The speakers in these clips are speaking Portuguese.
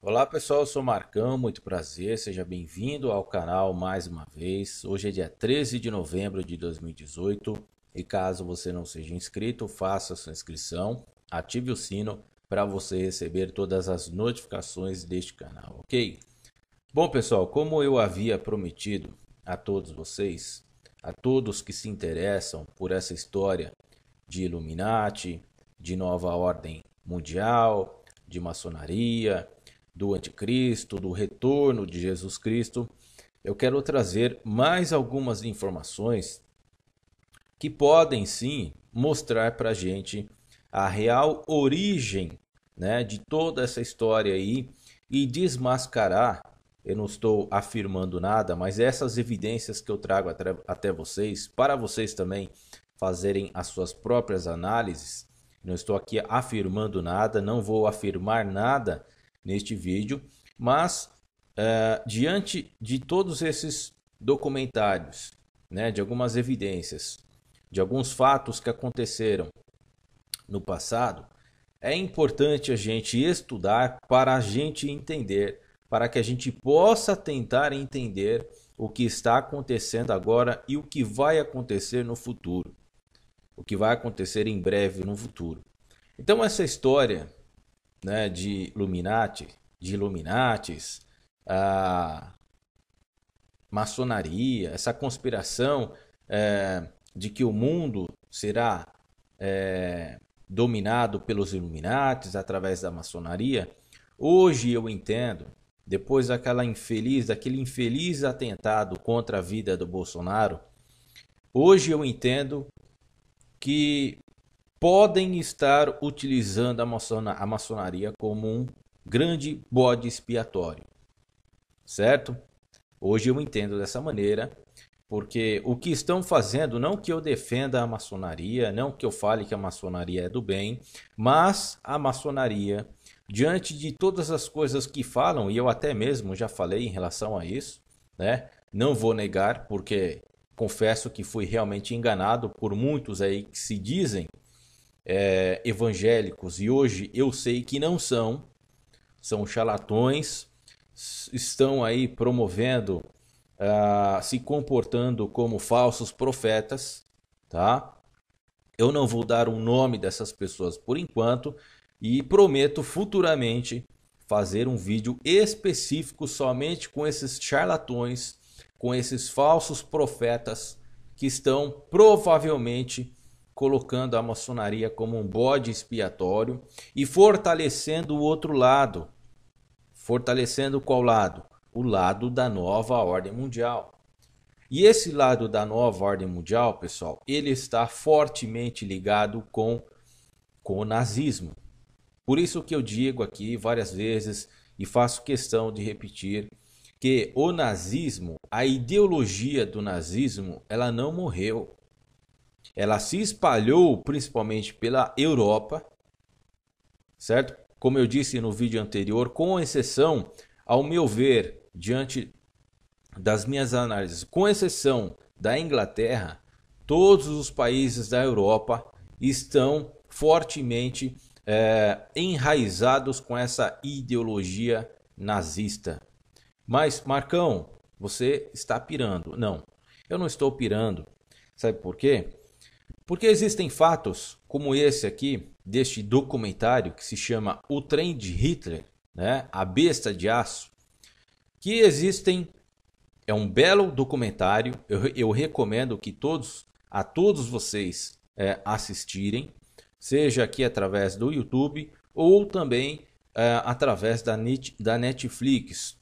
Olá pessoal, eu sou Marcão, muito prazer, seja bem-vindo ao canal mais uma vez. Hoje é dia 13 de novembro de 2018 e caso você não seja inscrito, faça sua inscrição, ative o sino para você receber todas as notificações deste canal, ok? Bom pessoal, como eu havia prometido a todos vocês, a todos que se interessam por essa história de Illuminati, de nova ordem mundial, de maçonaria, do anticristo, do retorno de Jesus Cristo, eu quero trazer mais algumas informações que podem sim mostrar para a gente a real origem, né, de toda essa história aí e desmascarar. Eu não estou afirmando nada, mas essas evidências que eu trago até vocês, para vocês também fazerem as suas próprias análises. Não estou aqui afirmando nada, não vou afirmar nada neste vídeo, mas diante de todos esses documentários, né, de algumas evidências, de alguns fatos que aconteceram no passado, é importante a gente estudar para a gente entender, para que a gente possa tentar entender o que está acontecendo agora e o que vai acontecer no futuro, o que vai acontecer em breve no futuro. Então essa história, né, de Illuminati, de Illuminatis, a maçonaria, essa conspiração de que o mundo será dominado pelos Illuminatis através da maçonaria, hoje eu entendo, depois daquele infeliz atentado contra a vida do Bolsonaro, hoje eu entendo que podem estar utilizando a maçonaria como um grande bode expiatório, certo? Hoje eu entendo dessa maneira, porque o que estão fazendo, não que eu defenda a maçonaria, não que eu fale que a maçonaria é do bem, mas a maçonaria, diante de todas as coisas que falam, e eu até mesmo já falei em relação a isso, né? Não vou negar, porque confesso que fui realmente enganado por muitos aí que se dizem evangélicos e hoje eu sei que não são, são charlatões, estão aí promovendo, se comportando como falsos profetas, tá? Eu não vou dar o nome dessas pessoas por enquanto e prometo futuramente fazer um vídeo específico somente com esses charlatões, com esses falsos profetas que estão provavelmente colocando a maçonaria como um bode expiatório e fortalecendo o outro lado. Fortalecendo qual lado? O lado da nova ordem mundial. E esse lado da nova ordem mundial, pessoal, ele está fortemente ligado com o nazismo. Por isso que eu digo aqui várias vezes e faço questão de repetir que o nazismo, a ideologia do nazismo, ela não morreu. Ela se espalhou principalmente pela Europa, certo? Como eu disse no vídeo anterior, com exceção, ao meu ver, diante das minhas análises, com exceção da Inglaterra, todos os países da Europa estão fortemente enraizados com essa ideologia nazista. Mas, Marcão, você está pirando. Não, eu não estou pirando. Sabe por quê? Porque existem fatos como esse aqui, deste documentário que se chama O Trem de Hitler, né? A Besta de Aço, que existem. É um belo documentário, eu recomendo que a todos vocês assistirem, seja aqui através do YouTube ou também através da Netflix.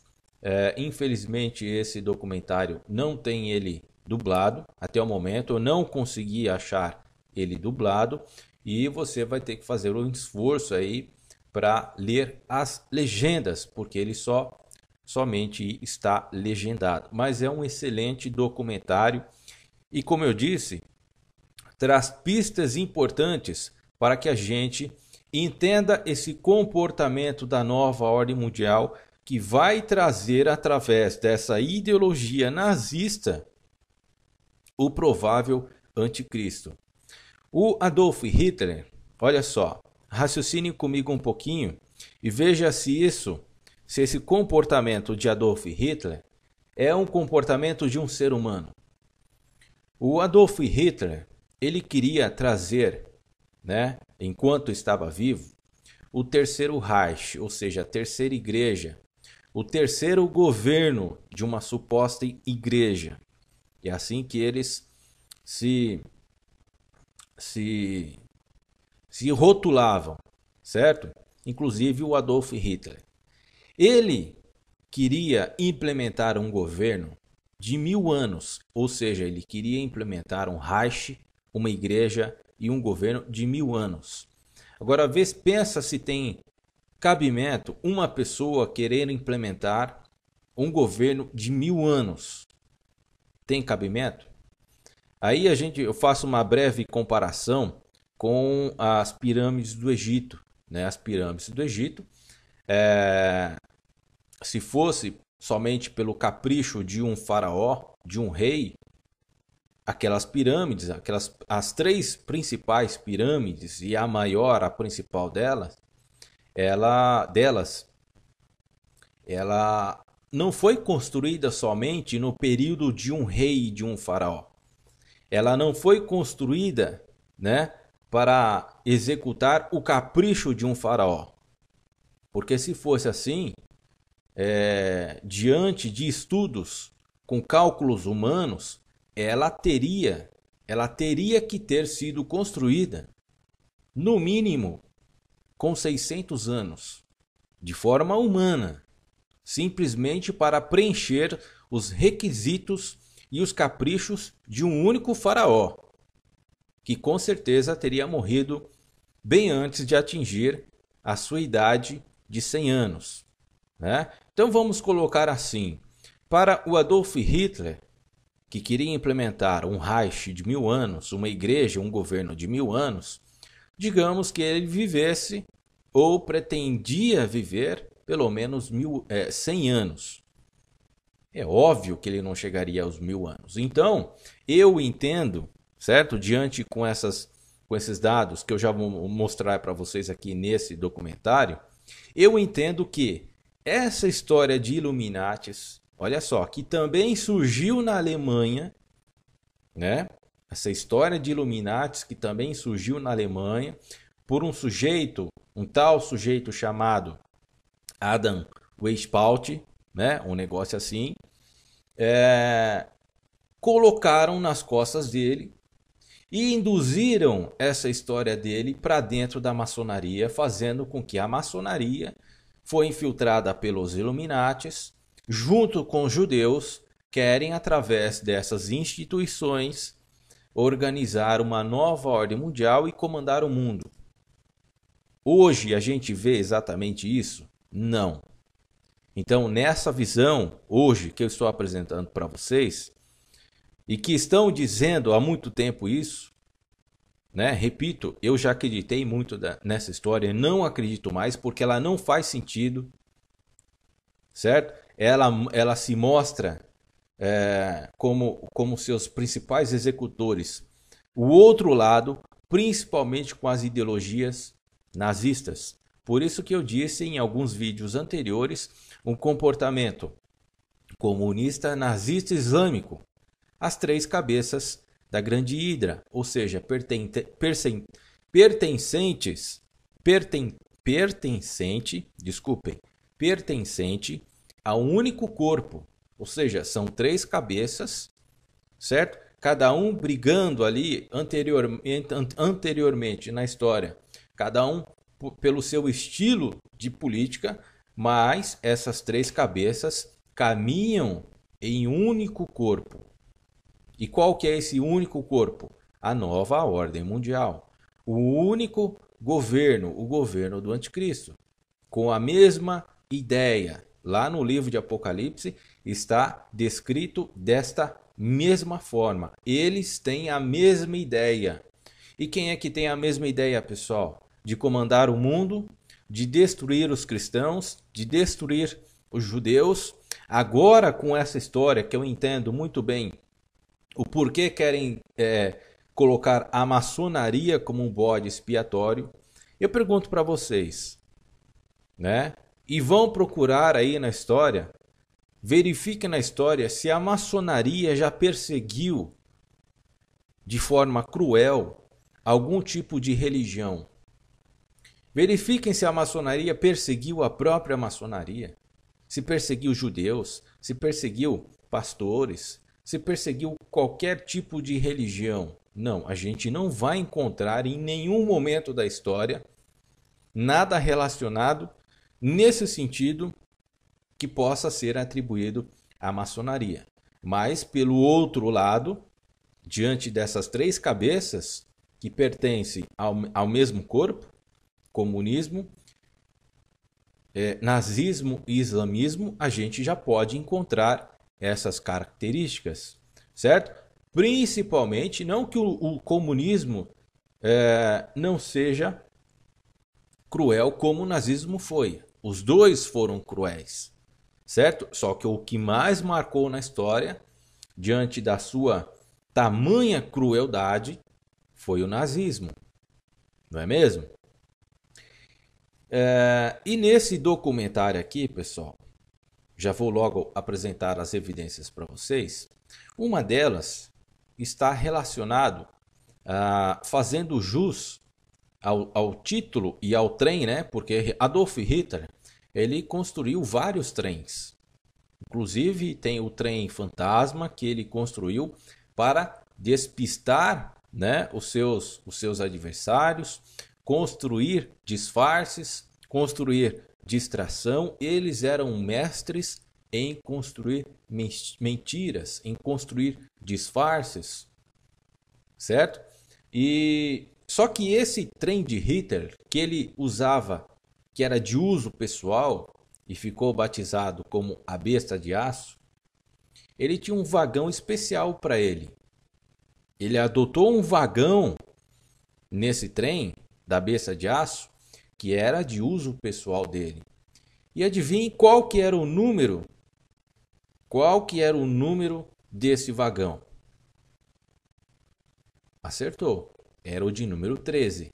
Infelizmente esse documentário não tem ele dublado, até o momento eu não consegui achar ele dublado e você vai ter que fazer um esforço aí para ler as legendas, porque ele somente está legendado. Mas é um excelente documentário e, como eu disse, traz pistas importantes para que a gente entenda esse comportamento da nova ordem mundial que vai trazer, através dessa ideologia nazista, o provável anticristo. O Adolf Hitler, olha só, raciocine comigo um pouquinho e veja se isso se esse comportamento de Adolf Hitler é um comportamento de um ser humano. O Adolf Hitler, ele queria trazer, né, enquanto estava vivo, o terceiro Reich, ou seja, a terceira igreja, o terceiro governo de uma suposta igreja. É assim que eles se rotulavam, certo? Inclusive o Adolf Hitler. Ele queria implementar um governo de 1000 anos, ou seja, ele queria implementar um Reich, uma igreja e um governo de 1000 anos. Agora, pensa se tem cabimento uma pessoa querer implementar um governo de 1000 anos. Tem cabimento? Aí eu faço uma breve comparação com as pirâmides do Egito, né? As pirâmides do Egito, se fosse somente pelo capricho de um faraó, de um rei, aquelas pirâmides, as 3 principais pirâmides e a maior, a principal delas, ela não foi construída somente no período de um rei e de um faraó. Ela não foi construída, né, para executar o capricho de um faraó. Porque se fosse assim, diante de estudos com cálculos humanos, ela teria que ter sido construída, no mínimo, com 600 anos, de forma humana, simplesmente para preencher os requisitos e os caprichos de um único faraó, que com certeza teria morrido bem antes de atingir a sua idade de 100 anos. Né? Então vamos colocar assim, para o Adolf Hitler, que queria implementar um Reich de 1000 anos, uma igreja, um governo de 1000 anos, digamos que ele vivesse ou pretendia viver pelo menos 100 anos. É óbvio que ele não chegaria aos 1000 anos. Então, eu entendo, certo? Diante com esses dados que eu já vou mostrar para vocês aqui nesse documentário, eu entendo que essa história de Illuminatis, olha só, que também surgiu na Alemanha, né? Essa história de Illuminatis que também surgiu na Alemanha por um tal sujeito chamado Adam Weishaupt, né? Um negócio assim, colocaram nas costas dele e induziram essa história dele para dentro da maçonaria, fazendo com que a maçonaria foi infiltrada pelos Illuminatis, junto com os judeus, querem, através dessas instituições, organizar uma nova ordem mundial e comandar o mundo. Hoje a gente vê exatamente isso? Não. Então, nessa visão, hoje, que eu estou apresentando para vocês, e que estão dizendo há muito tempo isso, né? Repito, eu já acreditei muito nessa história, não acredito mais porque ela não faz sentido, certo? Ela se mostra como seus principais executores. O outro lado, principalmente com as ideologias nazistas. Por isso que eu disse em alguns vídeos anteriores, um comportamento comunista, nazista, islâmico. As 3 cabeças da grande hidra, ou seja, pertencente a um único corpo, ou seja, são 3 cabeças, certo? Cada um brigando ali anteriormente na história, cada um pelo seu estilo de política, mas essas 3 cabeças caminham em um único corpo. E qual que é esse único corpo? A nova ordem mundial. O único governo, o governo do anticristo. Com a mesma ideia. Lá no livro de Apocalipse está descrito desta mesma forma. Eles têm a mesma ideia. E quem é que tem a mesma ideia, pessoal? De comandar o mundo, de destruir os cristãos, de destruir os judeus. Agora, com essa história que eu entendo muito bem, o porquê querem colocar a maçonaria como um bode expiatório, eu pergunto para vocês, né? e vão procurar aí na história, verifiquem na história se a maçonaria já perseguiu de forma cruel algum tipo de religião. Verifiquem se a maçonaria perseguiu a própria maçonaria, se perseguiu judeus, se perseguiu pastores, se perseguiu qualquer tipo de religião. Não, a gente não vai encontrar em nenhum momento da história nada relacionado nesse sentido que possa ser atribuído à maçonaria. Mas, pelo outro lado, diante dessas três cabeças que pertencem ao mesmo corpo, comunismo, nazismo e islamismo, a gente já pode encontrar essas características, certo? Principalmente, não que o comunismo não seja cruel como o nazismo foi. Os dois foram cruéis, certo? Só que o que mais marcou na história, diante da sua tamanha crueldade, foi o nazismo, não é mesmo? E nesse documentário aqui, pessoal, já vou logo apresentar as evidências para vocês. Uma delas está relacionado fazendo jus ao título e ao trem, né? Porque Adolf Hitler, ele construiu vários trens. Inclusive tem o trem fantasma que ele construiu para despistar, né, os seus adversários, construir disfarces, construir distração. Eles eram mestres em construir mentiras, em construir disfarces, certo? E só que esse trem de Hitler que ele usava, que era de uso pessoal e ficou batizado como a besta de aço, ele tinha um vagão especial para ele. Ele adotou um vagão nesse trem da besta de aço que era de uso pessoal dele. E adivinhe qual que era o número? Qual que era o número desse vagão? Acertou. Era o de número 13.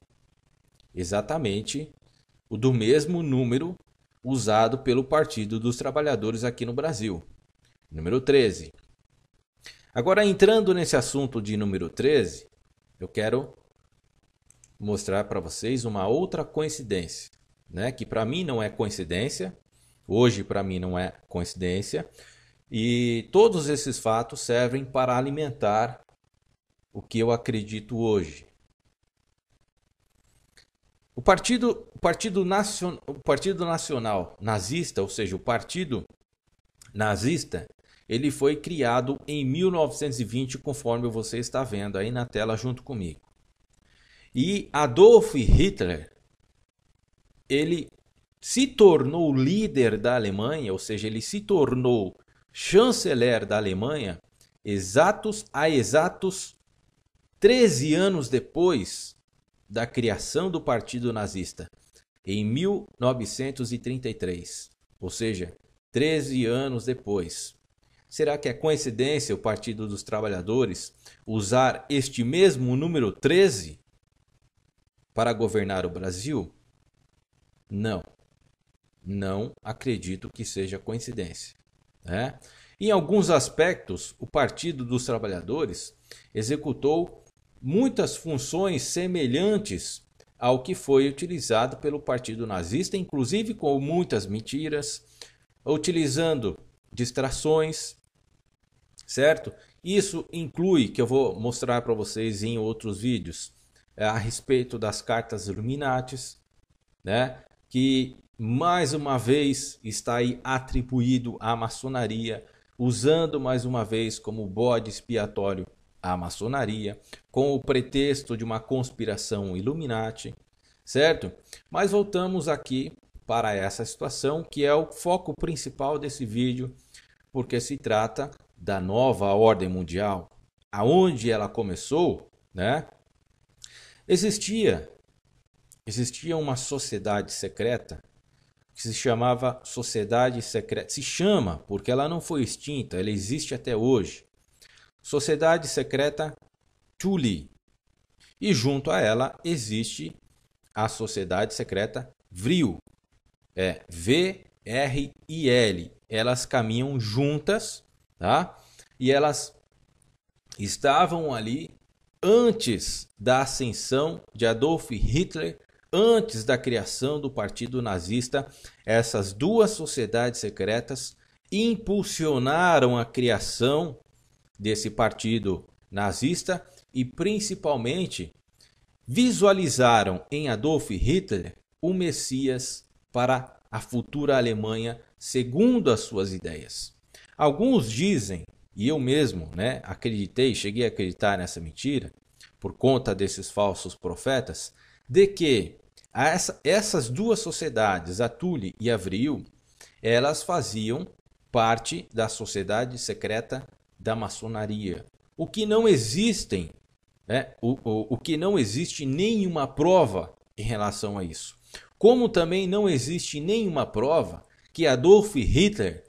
Exatamente o do mesmo número usado pelo Partido dos Trabalhadores aqui no Brasil. Número 13. Agora, entrando nesse assunto de número 13, eu quero mostrar para vocês uma outra coincidência, né? Que para mim não é coincidência, hoje para mim não é coincidência, e todos esses fatos servem para alimentar o que eu acredito hoje. O Partido Nacional Nazista, ou seja, o Partido Nazista, ele foi criado em 1920, conforme você está vendo aí na tela junto comigo. E Adolf Hitler, ele se tornou líder da Alemanha, ou seja, ele se tornou chanceler da Alemanha exatos 13 anos depois da criação do Partido Nazista, em 1933, ou seja, 13 anos depois. Será que é coincidência o Partido dos Trabalhadores usar este mesmo número 13 para governar o Brasil? Não, não acredito que seja coincidência, né? Em alguns aspectos, o Partido dos Trabalhadores executou muitas funções semelhantes ao que foi utilizado pelo Partido Nazista, inclusive com muitas mentiras, utilizando distrações, certo? Isso inclui, que eu vou mostrar para vocês em outros vídeos, a respeito das cartas Illuminatis, né? Que mais uma vez está aí atribuído à maçonaria, usando mais uma vez como bode expiatório a maçonaria, com o pretexto de uma conspiração Illuminati, certo? Mas voltamos aqui para essa situação que é o foco principal desse vídeo, porque se trata da nova ordem mundial, aonde ela começou, né? Existia uma sociedade secreta que se chamava Sociedade Secreta. Se chama porque ela não foi extinta, ela existe até hoje. Sociedade Secreta Thule. E junto a ela existe a Sociedade Secreta Vril. VRIL. Elas caminham juntas, tá? E elas estavam ali antes da ascensão de Adolf Hitler, antes da criação do Partido Nazista. Essas duas sociedades secretas impulsionaram a criação desse partido nazista e principalmente visualizaram em Adolf Hitler o Messias para a futura Alemanha, segundo as suas ideias. Alguns dizem, e eu mesmo cheguei a acreditar nessa mentira, por conta desses falsos profetas, de que essas duas sociedades, a Thule e a Vril, elas faziam parte da sociedade secreta da maçonaria. O que não existe nenhuma prova em relação a isso. Como também não existe nenhuma prova que Adolf Hitler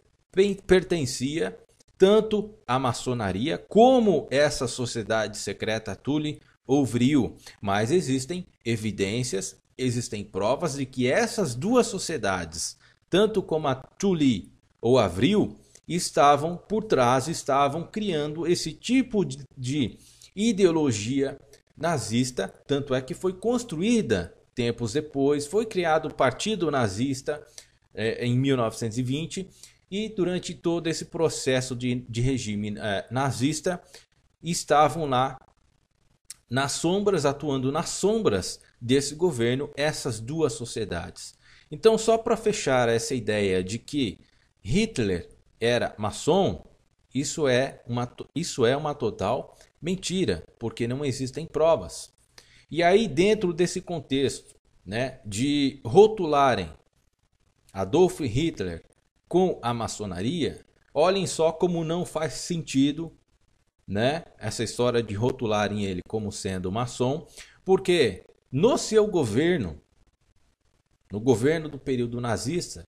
pertencia tanto à maçonaria como essa sociedade secreta Thule ou Vril. Mas existem evidências, existem provas de que essas duas sociedades, tanto como a Thule ou a Vril, estavam por trás, estavam criando esse tipo de ideologia nazista. Tanto é que foi construída tempos depois, foi criado o Partido Nazista em 1920, e durante todo esse processo de regime nazista, estavam lá nas sombras, atuando nas sombras desse governo, essas duas sociedades. Então, só para fechar essa ideia de que Hitler era maçom, isso é uma total mentira, porque não existem provas. E aí, dentro desse contexto, de rotularem Adolf Hitler com a maçonaria, olhem só como não faz sentido, essa história de rotularem ele como sendo maçom, porque no seu governo, no governo do período nazista,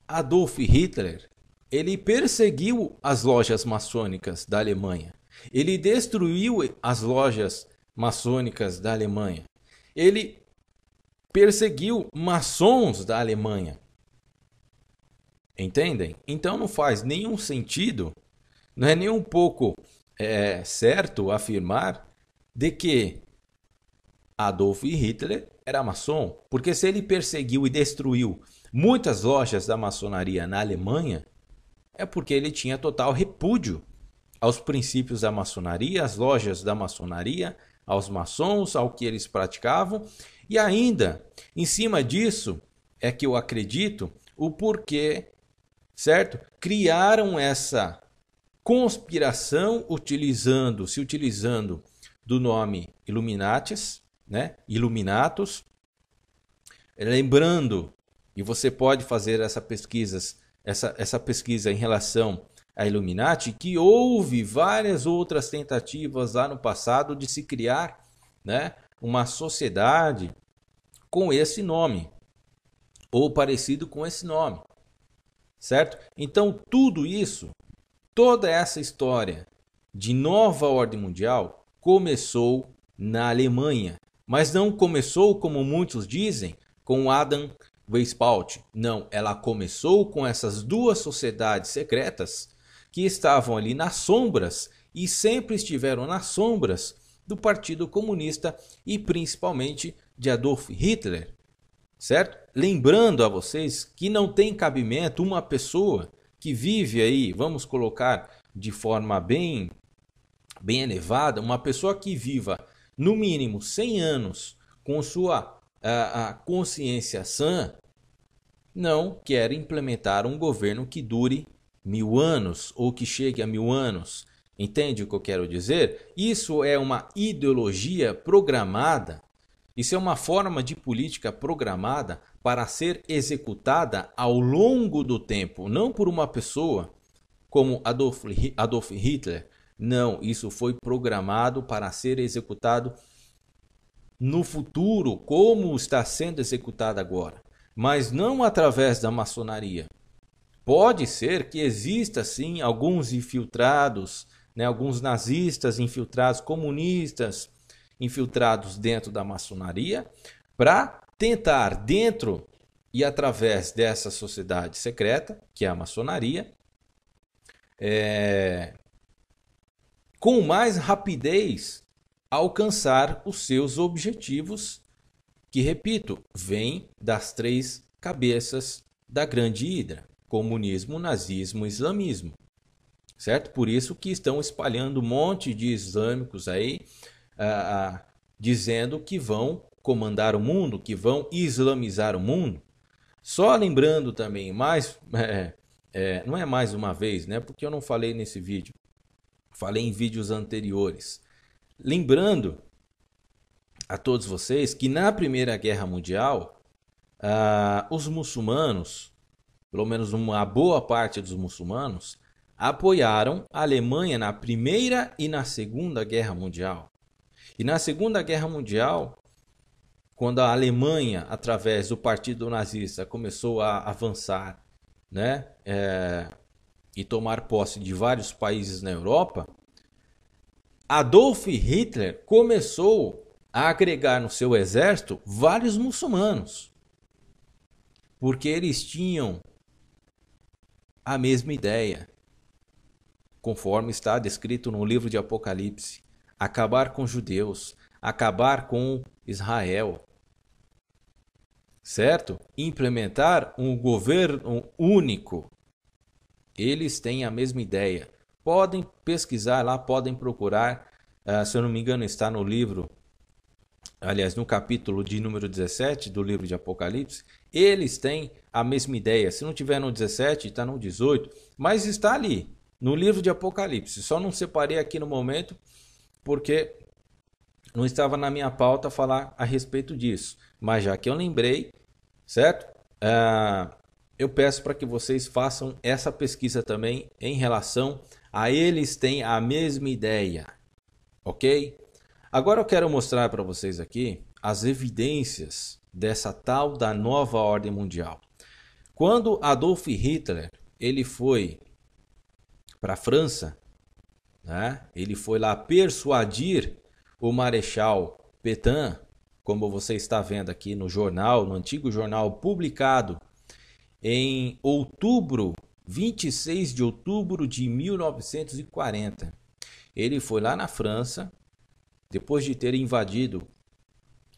Adolf Hitler, ele perseguiu as lojas maçônicas da Alemanha. Ele destruiu as lojas maçônicas da Alemanha. Ele perseguiu maçons da Alemanha. Entendem? Então não faz nenhum sentido, não é nem um pouco certo afirmar de que Adolf Hitler era maçom. Porque se ele perseguiu e destruiu muitas lojas da maçonaria na Alemanha, é porque ele tinha total repúdio aos princípios da maçonaria, às lojas da maçonaria, aos maçons, ao que eles praticavam. E ainda, em cima disso, é que eu acredito o porquê, certo? Criaram essa conspiração se utilizando do nome Illuminatis, Illuminatus. Lembrando, e você pode fazer essa pesquisa em relação a Illuminati, que houve várias outras tentativas lá no passado de se criar, uma sociedade com esse nome, ou parecido com esse nome, certo? Então tudo isso, toda essa história de nova ordem mundial começou na Alemanha, mas não começou, como muitos dizem, com Adam Weishaupt. Não, ela começou com essas duas sociedades secretas que estavam ali nas sombras e sempre estiveram nas sombras do Partido Comunista e principalmente de Adolf Hitler, certo? Lembrando a vocês que não tem cabimento uma pessoa que vive aí, vamos colocar de forma bem elevada, uma pessoa que viva no mínimo 100 anos com sua a consciência sã, não quer implementar um governo que dure 1000 anos ou que chegue a 1000 anos. Entende o que eu quero dizer? Isso é uma ideologia programada, isso é uma forma de política programada para ser executada ao longo do tempo, não por uma pessoa como Adolf Hitler. Não, isso foi programado para ser executado no futuro, como está sendo executado agora, mas não através da maçonaria. Pode ser que exista sim alguns infiltrados, alguns nazistas infiltrados, comunistas infiltrados dentro da maçonaria, para tentar, dentro e através dessa sociedade secreta, que é a maçonaria, com mais rapidez alcançar os seus objetivos, que, repito, vêm das três cabeças da grande hidra: comunismo, nazismo e islamismo. Certo? Por isso que estão espalhando um monte de islâmicos aí, dizendo que vão comandar o mundo, que vão islamizar o mundo. Só lembrando também, não é mais uma vez, né? Porque eu não falei nesse vídeo, falei em vídeos anteriores. Lembrando a todos vocês que na Primeira Guerra Mundial, os muçulmanos, pelo menos uma boa parte dos muçulmanos, apoiaram a Alemanha na Primeira e na Segunda Guerra Mundial. E na Segunda Guerra Mundial, quando a Alemanha, através do Partido Nazista, começou a avançar, né, e tomar posse de vários países na Europa, Adolf Hitler começou a agregar no seu exército vários muçulmanos, porque eles tinham a mesma ideia, conforme está descrito no livro de Apocalipse: acabar com os judeus, acabar com Israel, certo? Implementar um governo único. Eles têm a mesma ideia. Podem pesquisar lá, podem procurar, se eu não me engano está no livro, aliás, no capítulo de número 17 do livro de Apocalipse. Eles têm a mesma ideia. Se não tiver no 17, está no 18, mas está ali no livro de Apocalipse. Só não separei aqui no momento porque não estava na minha pauta falar a respeito disso. Mas já que eu lembrei, certo? Eu peço para que vocês façam essa pesquisa também em relação a eles têm a mesma ideia, ok? Agora eu quero mostrar para vocês aqui as evidências dessa tal da nova ordem mundial. Quando Adolf Hitler ele foi para a França, né? Ele foi lá persuadir o Marechal Pétain, como você está vendo aqui no jornal, no antigo jornal publicado em 26 de outubro de 1940. Ele foi lá na França, depois de ter invadido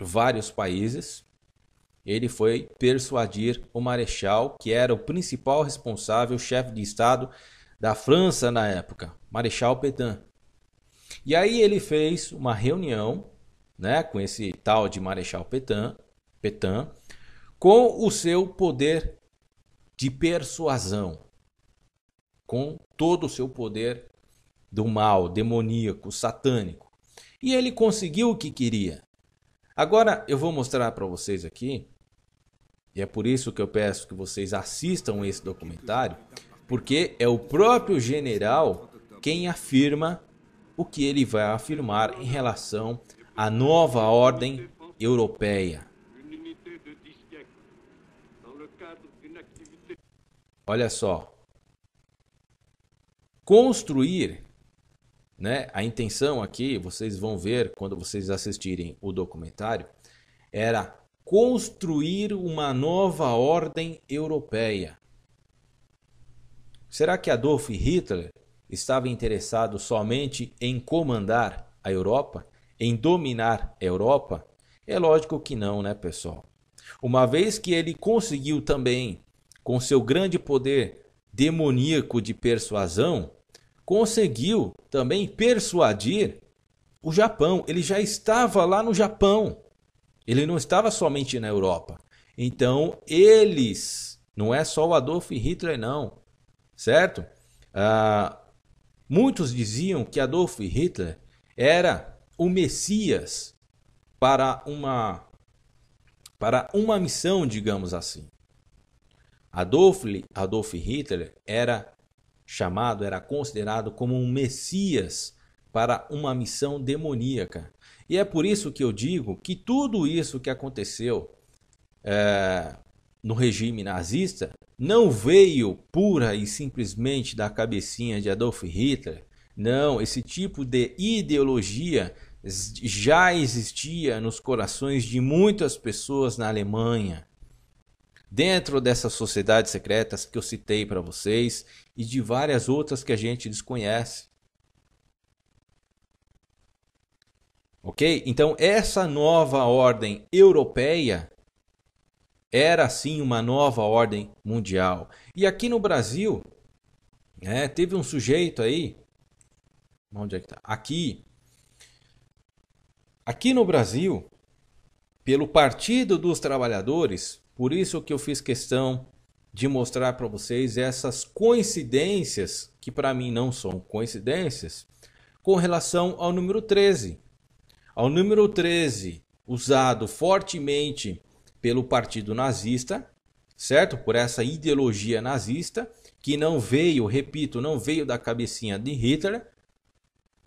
vários países, ele foi persuadir o Marechal, que era o principal responsável, chefe de Estado da França na época, Marechal Pétain. E aí ele fez uma reunião, né, com esse tal de Marechal Pétain, com o seu poder de persuasão, com todo o seu poder do mal, demoníaco, satânico. E ele conseguiu o que queria. Agora eu vou mostrar para vocês aqui, e é por isso que eu peço que vocês assistam esse documentário, porque é o próprio general quem afirma o que ele vai afirmar em relação à nova ordem europeia. Olha só. Construir, né? A intenção aqui, vocês vão ver quando vocês assistirem o documentário, era construir uma nova ordem europeia. Será que Adolf Hitler estava interessado somente em comandar a Europa, em dominar a Europa? É lógico que não, né, pessoal? Uma vez que ele conseguiu também, com seu grande poder demoníaco de persuasão, conseguiu também persuadir o Japão. Ele já estava lá no Japão. Ele não estava somente na Europa. Então, eles, não é só o Adolf Hitler não, certo? Muitos diziam que Adolf Hitler era o Messias para uma missão, digamos assim. Adolf Hitler era considerado como um Messias para uma missão demoníaca. E é por isso que eu digo que tudo isso que aconteceu no regime nazista não veio pura e simplesmente da cabecinha de Adolf Hitler. Não, esse tipo de ideologia já existia nos corações de muitas pessoas na Alemanha, dentro dessas sociedades secretas que eu citei para vocês e de várias outras que a gente desconhece. Ok? Então, essa nova ordem europeia era sim uma nova ordem mundial. E aqui no Brasil, teve um sujeito aí. Onde é que tá? Aqui no Brasil, pelo Partido dos Trabalhadores, por isso que eu fiz questão de mostrar para vocês essas coincidências, que para mim não são coincidências, com relação ao número 13. Ao número 13, usado fortemente pelo partido nazista, certo? Por essa ideologia nazista, que não veio, repito, não veio da cabecinha de Hitler,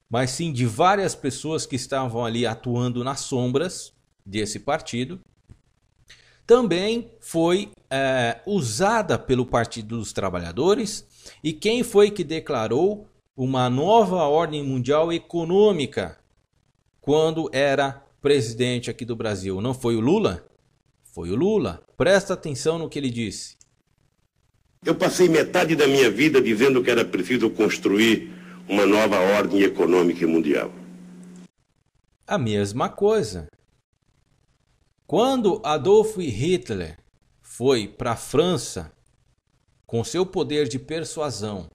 mas sim de várias pessoas que estavam ali atuando nas sombras desse partido. Também foi usada pelo Partido dos Trabalhadores. E quem foi que declarou uma nova ordem mundial econômica quando era presidente aqui do Brasil? Não foi o Lula? Foi o Lula. Presta atenção no que ele disse. Eu passei metade da minha vida dizendo que era preciso construir uma nova ordem econômica mundial. A mesma coisa. Quando Adolf Hitler foi para a França com seu poder de persuasão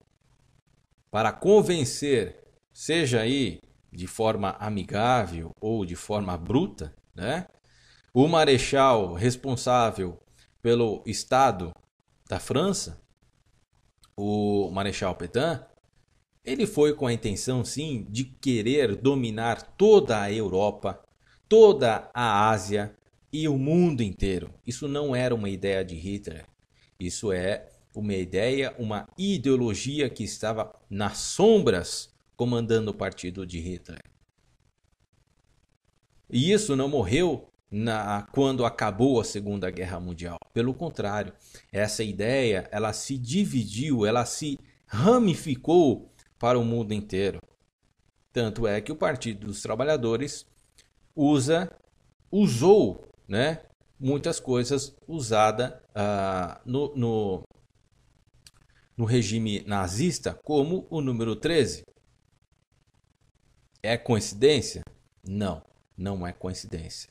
para convencer, seja aí de forma amigável ou de forma bruta, o marechal responsável pelo Estado da França, o Marechal Pétain, ele foi com a intenção, sim, de querer dominar toda a Europa, toda a Ásia e o mundo inteiro. Isso não era uma ideia de Hitler. Isso é uma ideia, uma ideologia que estava nas sombras comandando o partido de Hitler. E isso não morreu quando acabou a Segunda Guerra Mundial. Pelo contrário, essa ideia ela se dividiu, ela se ramificou para o mundo inteiro. Tanto é que o Partido dos Trabalhadores usou muitas coisas usadas no regime nazista, como o número 13. É coincidência? Não, não é coincidência.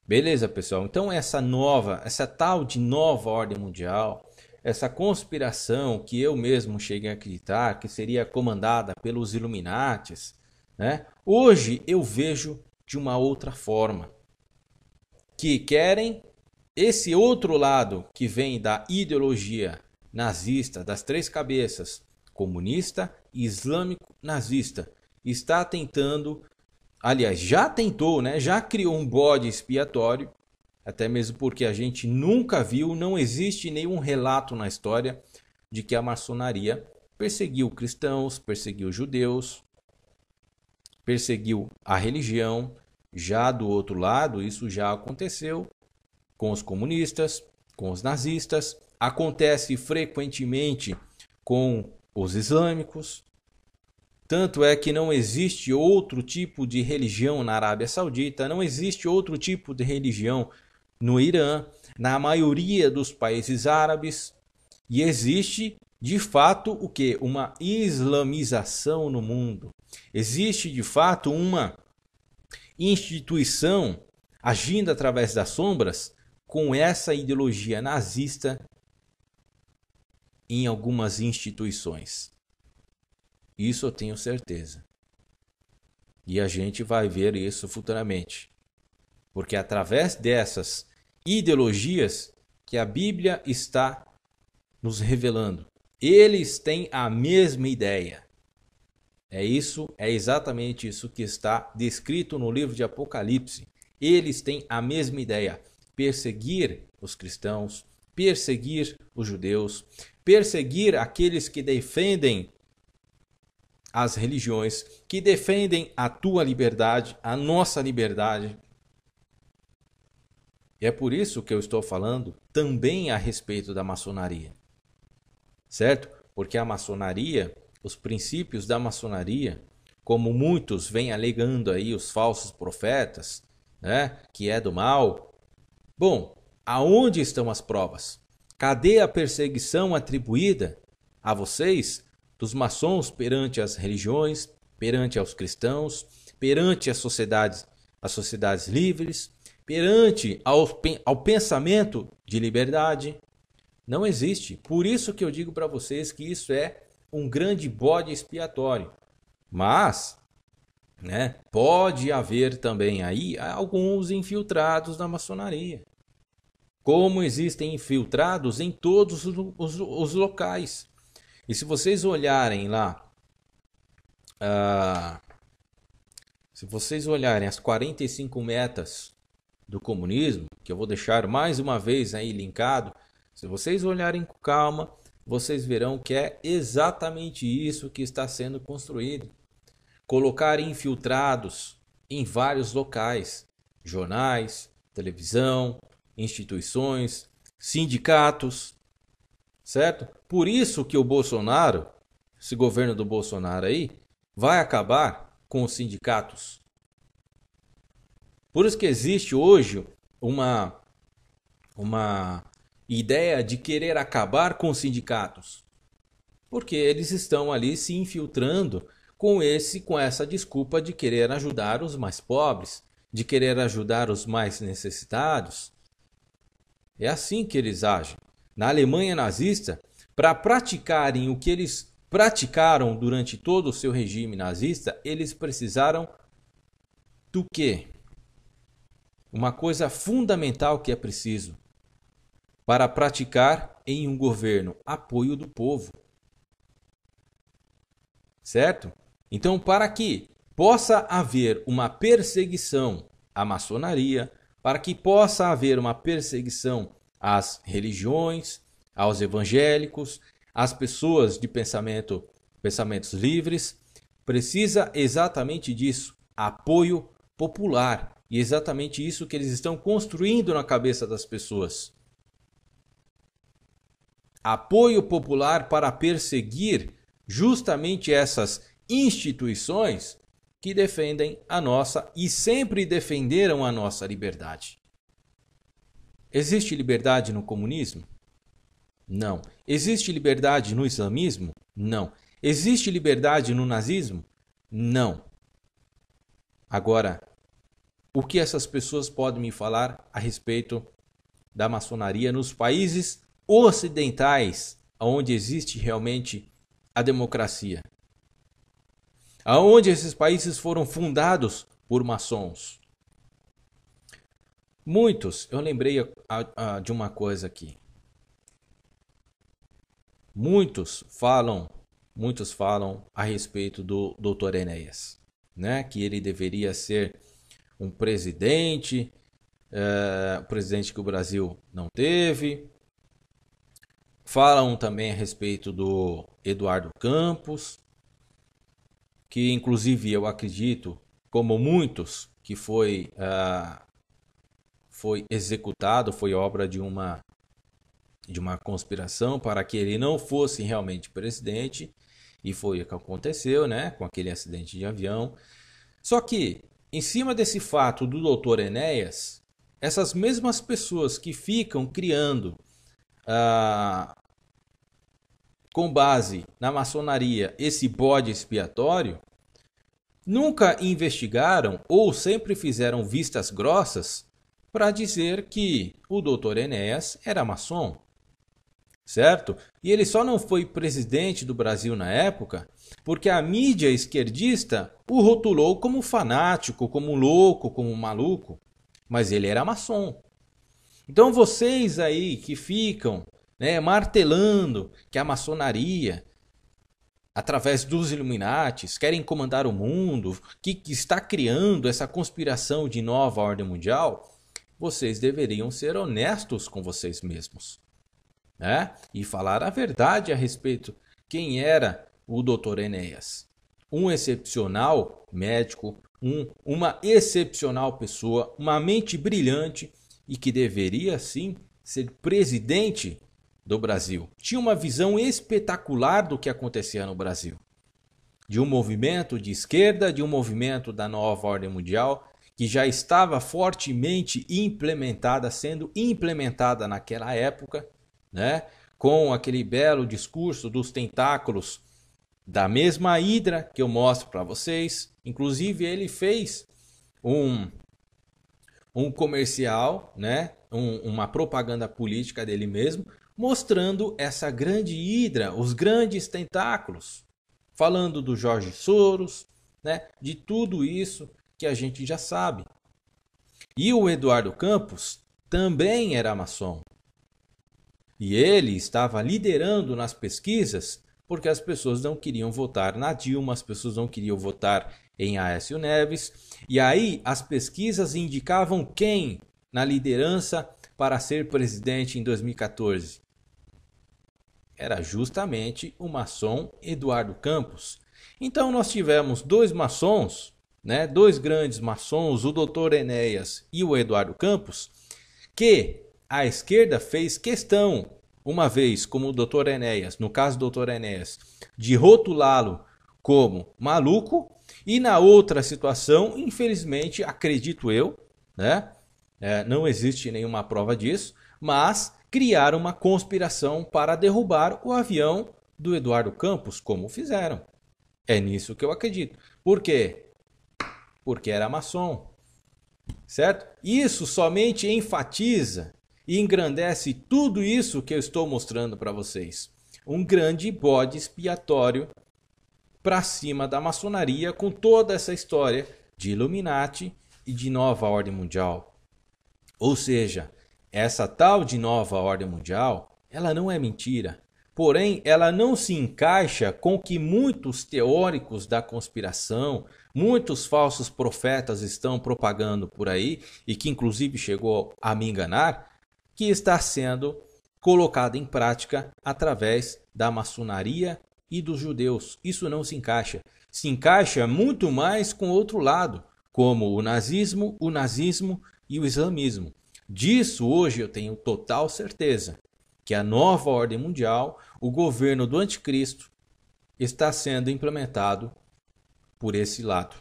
Beleza, pessoal? Então essa tal de nova ordem mundial, essa conspiração que eu mesmo cheguei a acreditar que seria comandada pelos Illuminatis, hoje eu vejo de uma outra forma. Que querem esse outro lado que vem da ideologia nazista, das três cabeças, comunista, islâmico, nazista, está tentando, aliás, já tentou, já criou um bode expiatório, até mesmo porque a gente nunca viu, não existe nenhum relato na história de que a maçonaria perseguiu cristãos, perseguiu judeus, perseguiu a religião. Já do outro lado, isso já aconteceu com os comunistas, com os nazistas, acontece frequentemente com os islâmicos. Tanto é que não existe outro tipo de religião na Arábia Saudita, não existe outro tipo de religião no Irã, na maioria dos países árabes, e existe de fato o que? Uma islamização no mundo. Existe de fato uma instituição agindo através das sombras com essa ideologia nazista em algumas instituições. Isso eu tenho certeza. E a gente vai ver isso futuramente. Porque é através dessas ideologias que a Bíblia está nos revelando. Eles têm a mesma ideia. É exatamente isso que está descrito no livro de Apocalipse. Eles têm a mesma ideia: perseguir os cristãos, perseguir os judeus, perseguir aqueles que defendem as religiões, que defendem a tua liberdade, a nossa liberdade. E é por isso que eu estou falando também a respeito da maçonaria. Certo? Porque a maçonaria, os princípios da maçonaria, como muitos vêm alegando aí os falsos profetas, né, que é do mal. Bom, aonde estão as provas? Cadê a perseguição atribuída a vocês, dos maçons, perante as religiões, perante aos cristãos, perante as sociedades livres, perante ao pensamento de liberdade? Não existe. Por isso que eu digo para vocês que isso é um grande bode expiatório. Mas, né, pode haver também aí alguns infiltrados na maçonaria. Como existem infiltrados em todos os locais. E se vocês olharem lá, se vocês olharem as 45 metas do comunismo, que eu vou deixar mais uma vez aí linkado, se vocês olharem com calma, vocês verão que é exatamente isso que está sendo construído. Colocar infiltrados em vários locais, jornais, televisão, instituições, sindicatos, certo? Por isso que o Bolsonaro, esse governo do Bolsonaro aí, vai acabar com os sindicatos. Por isso que existe hoje uma ideia de querer acabar com os sindicatos. Porque eles estão ali se infiltrando com essa desculpa de querer ajudar os mais pobres, de querer ajudar os mais necessitados. É assim que eles agem. Na Alemanha nazista, para praticarem o que eles praticaram durante todo o seu regime nazista, eles precisaram do quê? Uma coisa fundamental que é preciso para praticar em um governo: apoio do povo. Certo? Então, para que possa haver uma perseguição à maçonaria, para que possa haver uma perseguição às religiões, aos evangélicos, às pessoas de pensamentos livres, precisa exatamente disso: apoio popular. E exatamente isso que eles estão construindo na cabeça das pessoas. Apoio popular para perseguir justamente essas instituições que defendem a nossa e sempre defenderam a nossa liberdade. Existe liberdade no comunismo? Não. Existe liberdade no islamismo? Não. Existe liberdade no nazismo? Não. Agora, o que essas pessoas podem me falar a respeito da maçonaria nos países ocidentais, onde existe realmente a democracia? Aonde esses países foram fundados por maçons? Muitos, eu lembrei de uma coisa aqui. Muitos falam a respeito do Dr. Enéas, né? Que ele deveria ser um presidente, presidente que o Brasil não teve. Falam também a respeito do Eduardo Campos, que inclusive eu acredito, como muitos, que foi executado, foi obra de uma conspiração para que ele não fosse realmente presidente, e foi o que aconteceu, né, com aquele acidente de avião. Só que, em cima desse fato do Dr. Enéas, essas mesmas pessoas que ficam criando com base na maçonaria esse bode expiatório, nunca investigaram ou sempre fizeram vistas grossas para dizer que o Dr. Enéas era maçom, certo? E ele só não foi presidente do Brasil na época porque a mídia esquerdista o rotulou como fanático, como louco, como maluco, mas ele era maçom. Então vocês aí que ficam, né, martelando que a maçonaria, através dos Illuminatis, querem comandar o mundo, que está criando essa conspiração de nova ordem mundial, vocês deveriam ser honestos com vocês mesmos, né? E falar a verdade a respeito quem era o Dr. Enéas. Um excepcional médico, uma excepcional pessoa, uma mente brilhante e que deveria sim ser presidente do Brasil. Tinha uma visão espetacular do que acontecia no Brasil. de um movimento de esquerda, de um movimento da nova ordem mundial, que já estava fortemente implementada, sendo implementada naquela época, né? Com aquele belo discurso dos tentáculos da mesma Hidra que eu mostro para vocês. Inclusive ele fez um comercial, né? Uma propaganda política dele mesmo, mostrando essa grande Hidra, os grandes tentáculos, falando do Jorge Soros, né? De tudo isso que a gente já sabe. E o Eduardo Campos também era maçom. E ele estava liderando nas pesquisas porque as pessoas não queriam votar na Dilma, as pessoas não queriam votar em Aécio Neves. E aí as pesquisas indicavam quem na liderança para ser presidente em 2014? Era justamente o maçom Eduardo Campos. Então nós tivemos dois maçons, né, dois grandes maçons, o Dr. Enéas e o Eduardo Campos, que a esquerda fez questão, uma vez como o Dr. Enéas, no caso do Dr. Enéas, de rotulá-lo como maluco, e na outra situação, infelizmente, acredito eu, né, não existe nenhuma prova disso, mas criaram uma conspiração para derrubar o avião do Eduardo Campos, como fizeram. É nisso que eu acredito. Por quê? Porque era maçom, certo? Isso somente enfatiza e engrandece tudo isso que eu estou mostrando para vocês. Um grande bode expiatório para cima da maçonaria, com toda essa história de Illuminati e de nova ordem mundial. Ou seja, essa tal de nova ordem mundial, ela não é mentira. Porém, ela não se encaixa com o que muitos teóricos da conspiração, muitos falsos profetas estão propagando por aí, e que inclusive chegou a me enganar, que está sendo colocado em prática através da maçonaria e dos judeus. Isso não se encaixa. Se encaixa muito mais com outro lado, como o nazismo e o islamismo. Disso hoje eu tenho total certeza, que a nova ordem mundial, o governo do anticristo, está sendo implementado por esse lado.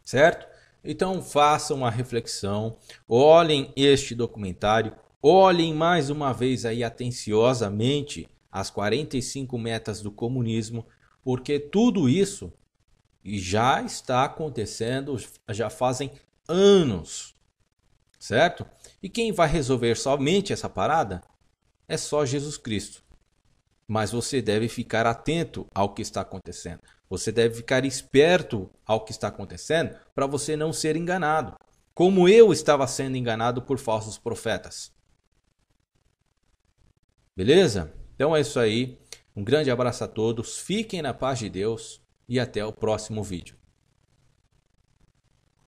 Certo? Então façam uma reflexão, olhem este documentário, olhem mais uma vez aí atenciosamente as 45 metas do comunismo, porque tudo isso já está acontecendo, já fazem anos, certo? E quem vai resolver somente essa parada é só Jesus Cristo. Mas você deve ficar atento ao que está acontecendo. Você deve ficar esperto ao que está acontecendo para você não ser enganado, como eu estava sendo enganado por falsos profetas. Beleza? Então é isso aí. Um grande abraço a todos. Fiquem na paz de Deus e até o próximo vídeo.